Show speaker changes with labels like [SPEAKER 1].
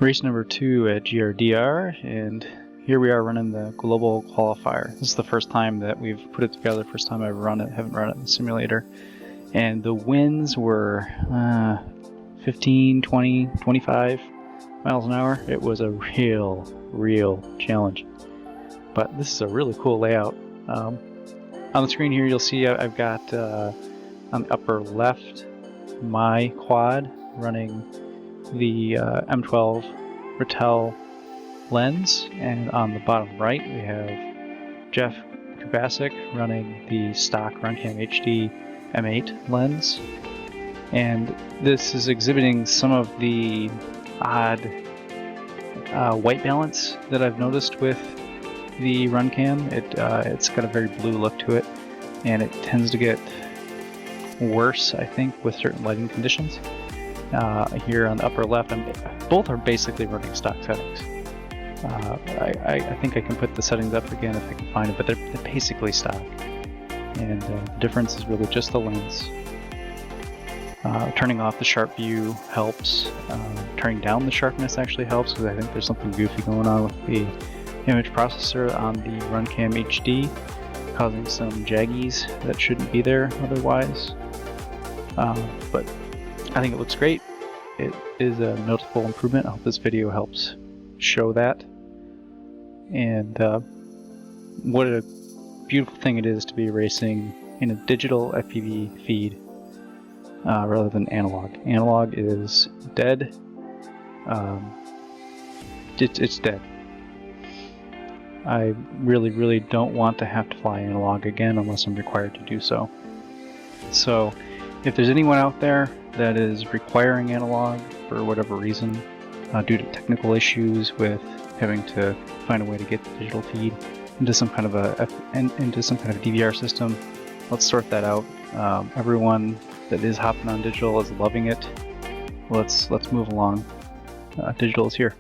[SPEAKER 1] Race number 2 at GRDR, and here we are running the global qualifier. This is the first time that we've put it together, first time I've run it, haven't run it in the simulator. And the winds were 15, 20, 25 miles an hour. It was a real challenge. But this is a really cool layout. On the screen here you'll see I've got on the upper left my quad running the M12 Ratel lens, and on the bottom right we have Jeff Kovacic running the stock Runcam HD M8 lens. And this is exhibiting some of the odd white balance that I've noticed with the Runcam. It's got a very blue look to it, and it tends to get worse, I think, with certain lighting conditions. Here on the upper left, both are basically running stock settings. I think I can put the settings up again if I can find it, but they're basically stock. And the difference is really just the lens. Turning off the sharp view helps. Turning down the sharpness actually helps, because I think there's something goofy going on with the image processor on the Runcam HD, causing some jaggies that shouldn't be there otherwise. But I think it looks great. It is a noticeable improvement. I hope this video helps show that. And what a beautiful thing it is to be racing in a digital FPV feed rather than analog. Analog is dead. It's dead. I really don't want to have to fly analog again unless I'm required to do so. So if there's anyone out there that is requiring analog for whatever reason, due to technical issues with having to find a way to get the digital feed into some kind of DVR system, let's sort that out. Everyone that is hopping on digital is loving it. Let's move along. Digital is here.